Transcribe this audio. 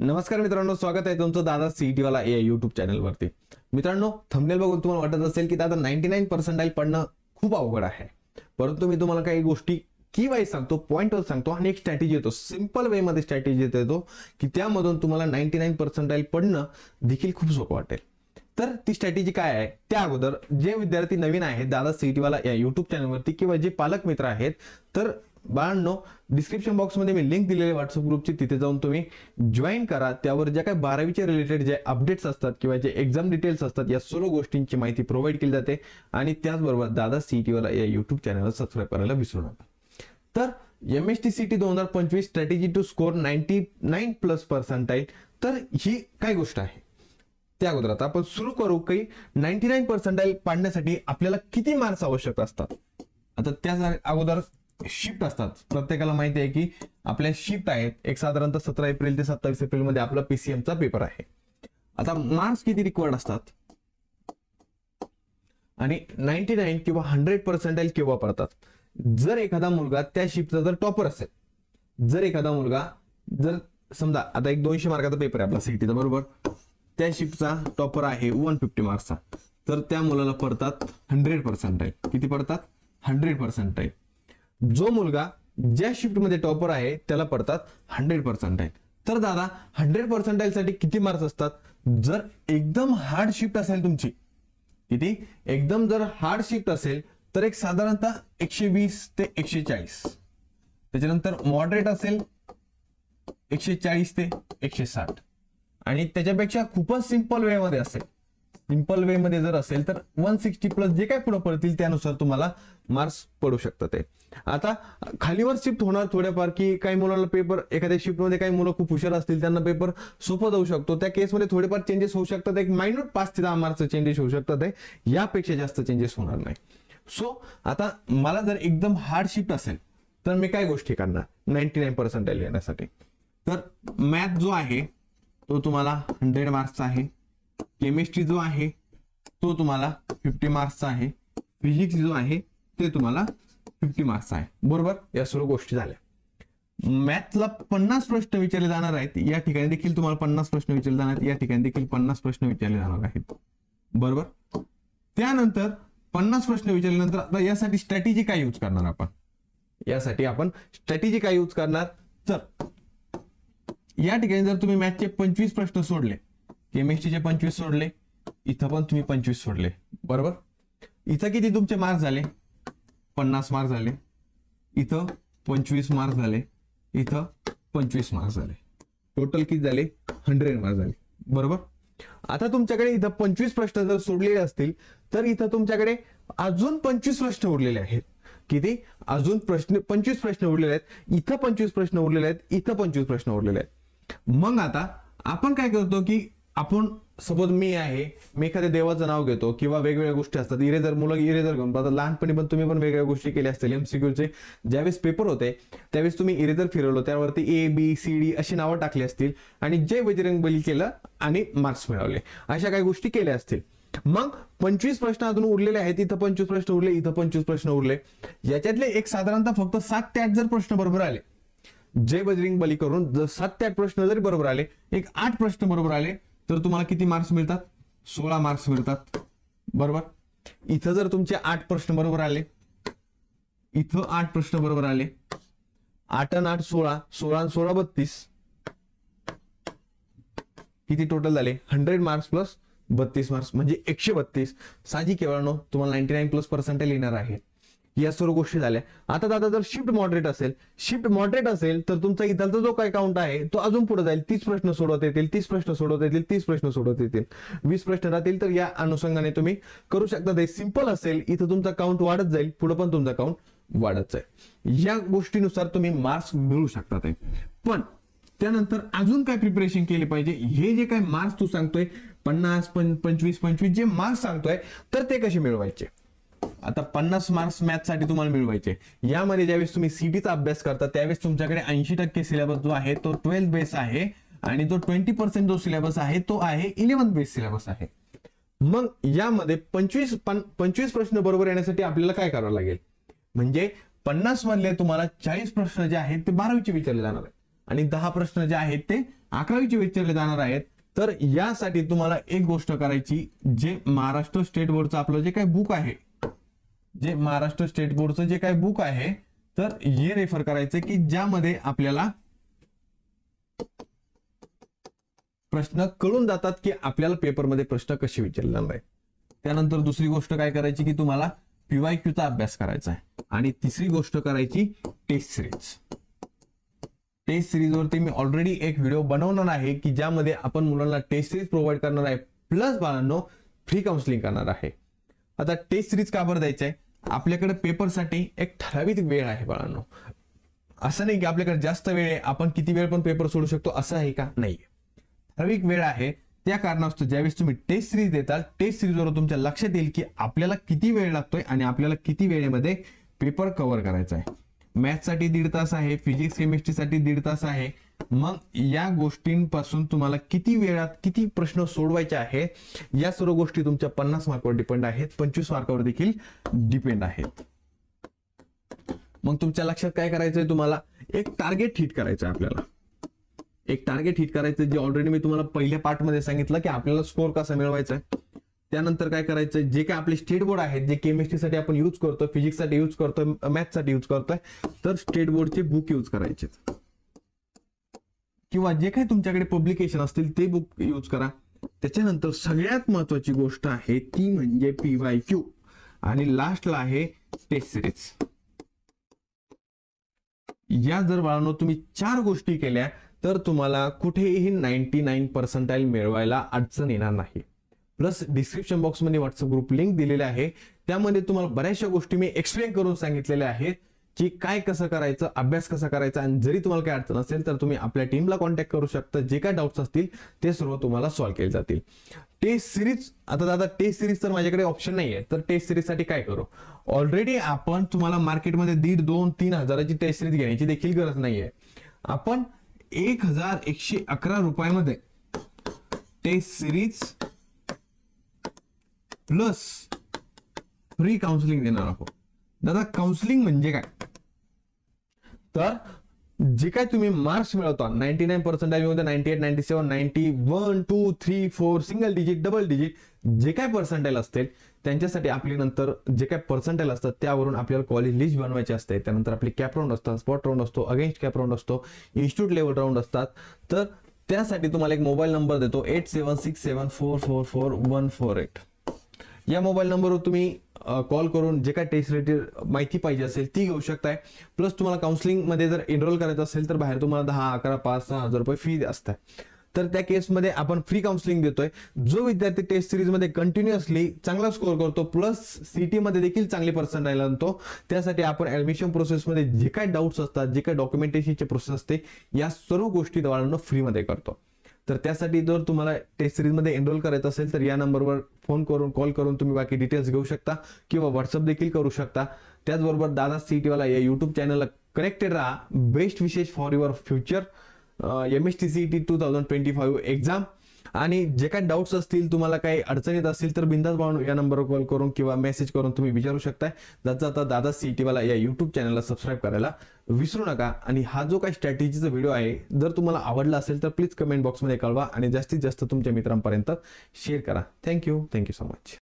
नमस्कार मित्रांनो, स्वागत आहे तुमचं दादा सीईटी वाला ए यूट्यूब चॅनल वरती। मित्रांनो, थंबनेल बघून तुम्हाला वाटत असेल की दादा 99 पर्सेंटाइल पडणं खूप अवघड आहे, परंतु मी तुम्हाला काही गोष्टी की वाईज सांगतो, पॉइंटवर सांगतो आणि एक स्ट्रॅटेजी देतो, सिंपल वे मध्ये स्ट्रॅटेजी देतो की त्यामधून तुम्हाला 99 पर्सेंटाइल पडणं देखील खूप सोपं वाटेल। तर ती स्ट्रॅटेजी काय आहे त्या अगोदर जे विद्यार्थी नवीन आहेत दादा सीईटी वाला या यूट्यूब चॅनल वरती किंवा जे पालक मित्र आहेत, तर बाळांनो डिस्क्रिप्शन बॉक्स मध्ये मी लिंक दिलेली व्हॉट्सअप ग्रुपची, तिथे जाऊन तुम्ही जॉईन करा। त्यावर ज्या काही 12वीचे रिलेटेड जे अपडेट्स असतात किंवा जे एक्झाम डिटेल्स असतात या सर्व गोष्टींची माहिती प्रोव्हाइड केली जाते। आणि त्याचबरोबर दादा सीईटी वाला या यूट्यूब चॅनलला सबस्क्राइब करायला विसरू नका। तर MST CT 2025 strategy to score 99 plus percentile, तर ही काय गोष्ट आहे त्या अगोदर आता आपण सुरू करू की 99 पर्सेंटाइल पाडण्यासाठी आपल्याला किती मार्क्स आवश्यक असतात। आता त्या अगोदर शिफ्ट असतात, प्रत्येकाला माहिती आहे की आपल्या शिफ्ट आहेत। एक साधारणतः 17 एप्रिल ते 27 एप्रिल मध्ये आपला पीसीएम चा पेपर आहे। आता मार्क्स किती रिक्वायर्ड असतात आणि 99 किंवा 100 पर्सेंटाइल केव्हा पडतात? जर एखादा मुलगा त्या शिफ्टचा जर टॉपर असेल, जर एखादा मुलगा जर समजा आता एक 200 मार्काचा पेपर आहे आपला सीईटीचा, बरोबर, त्या शिफ्टचा टॉपर आहे 150 मार्क्सचा, तर त्या मुलाला पडतात 100 पर्सेंटाइल। किती पडतात? 100 पर्सेंटाइल। जो मुलगा ज्या शिफ्ट मध्ये टॉपर आहे त्याला पडतात 100 पर्सेंटाइल। तर दादा 100 पर्सेंटाइल साठी किती मार्क्स असतात? जर एकदम हार्ड शिफ्ट असेल तुमची, किती एकदम जर हार्ड शिफ्ट असेल तर एक साधारणतः 120 ते 140, त्याच्यानंतर मॉडरेट असेल 140 ते 160, आणि त्याच्यापेक्षा खूपच सिंपल वे मध्ये असेल, सिंपल वे मध्ये जर असेल तर 160 प्लस जे काय पुढे पडतील त्यानुसार तुम्हाला मार्क्स पडू शकतात। आता खालीवर शिफ्ट होणार थोड्याफार, की काही मुलांना पेपर एखाद्या शिफ्ट मध्ये काही मुलं खूप हुशार असतील त्यांना पेपर सोपं जाऊ शकतो, त्या केसमध्ये थोडेफार चेंजेस होऊ शकतात, एक मायन्यूट 5 ते 10 मार्क्स चेंजेस होऊ शकतात, यापेक्षा जास्त चेंजेस होणार नाही। सो आता मला जर एकदम हार्ड शिफ्ट असेल तर मी काय गोष्टी करणार 99 पर्सेंटाइल येण्यासाठी? तर मॅथ जो आहे तो तुम्हाला 100 मार्क्सचा आहे, केमिस्ट्री जो आहे तो तुम्हाला 50 मार्क्सचा आहे, फिजिक्स जो आहे ते तुम्हाला 50 मार्क्सचा आहे, बरोबर। या सर्व गोष्टी झाल्या। मॅथला 50 प्रश्न विचारले जाणार आहेत, या ठिकाणी देखील तुम्हाला 50 प्रश्न विचारले जाणार आहेत, या ठिकाणी देखील 50 प्रश्न विचारले जाणार आहेत, बरोबर। त्यानंतर 50 प्रश्न विचारल्यानंतर आता यासाठी स्ट्रॅटेजी काय यूज करणार आपण? यासाठी आपण स्ट्रॅटेजी काय यूज करणार? तर या ठिकाणी जर तुम्ही मॅथचे 25 प्रश्न सोडले, केमिस्ट्रीचे 25 सोडले, इथं पण तुम्ही 25 सोडले, बरोबर। इथं किती तुमचे मार्क्स झाले? 50 मार्क्स झाले, इथं 25 मार्क्स झाले, इथं 25 मार्क्स झाले, टोटल किती झाले? 100 मार्क्स झाले, बरोबर। आता तुमच्याकडे इथं 25 प्रश्न जर सोडलेले असतील तर इथं तुमच्याकडे अजून 25 प्रश्न उरलेले आहेत। किती? अजून 25 प्रश्न उरलेले आहेत, इथं 25 प्रश्न उरलेले आहेत, इथं 25 प्रश्न उरलेले आहेत। मग आता आपण काय करतो की आपण सपोज मी एखाद्या देवाचं नाव घेतो किंवा वेगवेगळ्या गोष्टी असतात, इरेजर, मुलं इरेजर घेऊन पाहतात, लहानपणी पण तुम्ही पण वेगवेगळ्या गोष्टी केल्या असतील। एमसीक्यूचे ज्यावेळेस पेपर होते त्यावेळेस तुम्ही इरेजर फिरवलं, त्यावरती ABCD अशी नावं टाकली असतील आणि जय बजरंग बली केलं आणि मार्क्स मिळवले, अशा काही गोष्टी केल्या असतील। मग 25 प्रश्न अजून उरलेले आहेत, इथं 25 प्रश्न उरले, इथं 25 प्रश्न उरले, याच्यातले एक साधारणतः फक्त 7 ते 8 जर प्रश्न बरोबर आले, जय बजरंग बली करून जर 7 ते 8 प्रश्न जरी बरोबर आले, एक 8 प्रश्न बरोबर आले, तर तुम्हाला किती मार्क्स मिळतात? 16 मार्क्स मिळतात, बरोबर। इथं जर तुमचे 8 प्रश्न बरोबर आले, इथं 8 प्रश्न बरोबर आले, 8 आणि 8 16, 16 आणि 16 32, किती टोटल झाले? 100 मार्क्स प्लस 32 मार्क्स म्हणजे 132। साहजिक आहे तुम्हाला 99 प्लस पर्सेंटाइल येणार आहे। या सर्व गोष्टी झाल्या। आता दादा जर शिफ्ट मॉडरेट असेल तर तुमचा इथलचा जो काय काउंट आहे तो अजून पुढे जाईल, 30 प्रश्न सोडवता येतील, 30 प्रश्न सोडवता येतील, 30 प्रश्न सोडवता येतील, 20 प्रश्न राहतील, तर या अनुषंगाने तुम्ही करू शकता। ते सिंपल असेल, इथं तुमचा काउंट वाढत जाईल, पुढे पण तुमचा काउंट वाढत जाईल, या गोष्टीनुसार तुम्ही मार्क्स मिळवू शकता। पण त्यानंतर अजून काय प्रिपरेशन केली पाहिजे? हे जे काय मार्क्स तू सांगतोय 50, 25 जे मार्क्स सांगतोय, तर ते कसे मिळवायचे? आता 50 मार्क्स मॅथ साठी तुम्हाला मिळवायचे, यामध्ये ज्यावेळेस तुम्ही सीईटीचा अभ्यास करता त्यावेळेस तुमच्याकडे 80% सिलेबस जो आहे तो 12 बेस आहे, आणि जो 20% जो सिलेबस आहे तो आहे 11 बेस सिलेबस आहे। मग यामध्ये 25 प्रश्न बरोबर येण्यासाठी आपल्याला काय करावं लागेल? म्हणजे 50 मधले तुम्हाला 40 प्रश्न जे आहेत ते 12वीचे विचारले जाणार आहेत, आणि 10 प्रश्न जे आहेत ते 11वीचे विचारले जाणार आहेत, तर यासाठी तुम्हाला एक गोष्ट करायची, जे महाराष्ट्र स्टेट बोर्डचं आपलं जे काही बुक आहे, जे महाराष्ट्र स्टेट बोर्डचं जे काही बुक आहे, तर हे रेफर करायचं की ज्यामध्ये आपल्याला प्रश्न कळून जातात की आपल्याला पेपरमध्ये प्रश्न कसे विचारले जाणार आहे. त्यानंतर दुसरी गोष्ट काय करायची की तुम्हाला पीवायक्यूचा अभ्यास करायचा आहे. आणि तिसरी गोष्ट करायची टेस्ट सिरीज. टेस्ट सिरीज वरती मी ऑलरेडी एक व्हिडिओ बनवणार आहे की ज्यामध्ये आपण मुलांना टेस्ट सिरीज प्रोव्हाइड करणार आहे, प्लस बाळांनो फ्री काउन्सिलिंग करणार आहे. आता टेस्ट सिरीज का बरं द्यायचं आहे? आपल्याकडे पेपरसाठी एक ठराविक वेळ आहे बाळांनो. असं नाही की आपल्याकडे जास्त वेळ आहे, आपण किती वेळ पण पेपर सोडू शकतो असं आहे का? नाही, ठराविक वेळ आहे. त्या कारणास्तव ज्यावेळेस तुम्ही टेस्ट सिरीज देताल, टेस्ट सिरीजवर तुमच्या लक्षात येईल की आपल्याला किती वेळ लागतोय आणि आपल्याला किती वेळेमध्ये पेपर कव्हर करायचा आहे. मॅथ्ससाठी 1.5 तास आहे, फिजिक्स केमिस्ट्रीसाठी 1.5 तास आहे. मग या गोष्टींपासून तुम्हाला किती वेळात किती प्रश्न सोडवायचे आहेत, या सर्व गोष्टी तुमच्या 50 मार्कावर डिपेंड आहेत, 25 मार्कावर देखील डिपेंड आहेत. मग तुमच्या लक्षात काय करायचंय, तुम्हाला एक टार्गेट हिट करायचं आहे. आपल्याला एक टार्गेट हिट करायचं, जे ऑलरेडी मी तुम्हाला पहिल्या पार्टमध्ये सांगितलं की आपल्याला स्कोर कसा मिळवायचा आहे. त्यानंतर काय करायचं, जे काय आपले स्टेट बोर्ड आहेत, जे केमिस्ट्रीसाठी आपण यूज करतो, फिजिक्ससाठी यूज करतोय, मॅथ्ससाठी यूज करतोय, तर स्टेट बोर्डचे बुक यूज करायचे, किंवा जे काही तुमच्याकडे पब्लिकेशन असतील ते बुक यूज करा. त्याच्यानंतर सगळ्यात महत्वाची गोष्ट आहे ती म्हणजे पीवायक्यू, आणि लास्टला आहे टेस्ट सिरीज. या जर बाळांनो तुम्ही 4 गोष्टी केल्या तर तुम्हाला कुठेही 99% मिळवायला अडचण येणार नाही. प्लस डिस्क्रिप्शन बॉक्समध्ये व्हॉट्सअप ग्रुप लिंक दिलेले आहे, त्यामध्ये तुम्हाला बऱ्याचशा गोष्टी मी एक्सप्लेन करून सांगितलेल्या आहेत की काय कसं करायचं, अभ्यास कसा करायचा. आणि जरी तुम्हाला काय अडचण असेल तर तुम्ही आपल्या टीमला कॉन्टॅक्ट करू शकता. जे काय डाऊट्स असतील ते सर्व तुम्हाला सॉल्व्ह केले जातील. टेस्ट सिरीज, आता दादा टेस्ट सिरीज तर माझ्याकडे ऑप्शन नाहीये, तर टेस्ट सिरीज साठी काय करू? ऑलरेडी आपण तुम्हाला मार्केटमध्ये 1.5, 2, 3 हजाराची टेस्ट सिरीज घेण्याची देखील गरज नाहीये. आपण 1111 रुपयामध्ये test series plus free counselling देणार आहोत. दादा काउन्सिलिंग म्हणजे काय? तर जे काय तुम्ही मार्क्स मिळवता 99% 98, 97, 90, 1, 2, 3, 4 सिंगल डिजिट, डबल डिजिट, जे काय पर्सेंटाईल असतील त्यांच्यासाठी आपली नंतर जे काय पर्सेंटाईल असतात त्यावरून आपल्याला कॉलेज लिस्ट बनवायची असते. त्यानंतर आपली कॅप राऊंड असतात, स्पॉट राऊंड असतो, अगेन्स्ट कॅप राऊंड असतो, इन्स्टिट्यूट लेवल राऊंड असतात. तर त्यासाठी तुम्हाला एक मोबाईल नंबर देतो 8767444148. या मोबाईल नंबरवर तुम्ही कॉल करून जे काय टेस्ट रिलेटेड माहिती पाहिजे असेल ती घेऊ शकताय. प्लस तुम्हाला काउन्सिलिंग मध्ये जर एनरोल करायचं असेल तर बाहेर तुम्हाला 10, 11, 5, 6 हजार रुपये फी असते. तर त्या केसमध्ये आपण फ्री काउन्सिलिंग देतोय. जो विद्यार्थी टेस्ट सिरीज मध्ये कंटिन्युअसली चांगला स्कोर करतो, प्लस सीटी मध्ये देखील चांगले पर्सेंटाईल आणतो, त्यासाठी आपण ऍडमिशन प्रोसेसमध्ये जे काय डाऊट्स असतात, जे काय डॉक्युमेंटेशनची प्रोसेस असते, या सर्व गोष्टी द्वारा फ्रीमध्ये करतो. तर त्यासाठी जर तुम्हाला टेस्ट सिरीज मध्ये एनरोल करायचं असेल तर या नंबरवर फोन करून कॉल करून तुम्ही बाकी डिटेल्स घेऊ शकता किंवा व्हॉट्सअप देखील करू शकता. त्याचबरोबर दादा सीईटी वाला या युट्यूब चॅनलला कनेक्टेड राहा. बेस्ट विशेष for your future MST CET 2025 exam. आणि जे काही डाऊट्स असतील, तुम्हाला काही अडचणीत असतील तर बिंदास बाळांनो या नंबरवर कॉल करून किंवा मेसेज करून तुम्ही विचारू शकताय. जाता दादा सीईटी वाला या युट्यूब चॅनलला सबस्क्राईब करायला विसरू नका. आणि हा जो काही स्ट्रॅटेजीचा व्हिडिओ आहे जर तुम्हाला आवडला असेल तर प्लीज कमेंट बॉक्समध्ये कळवा आणि जास्तीत जास्त तुमच्या मित्रांपर्यंत शेअर करा. Thank you so much.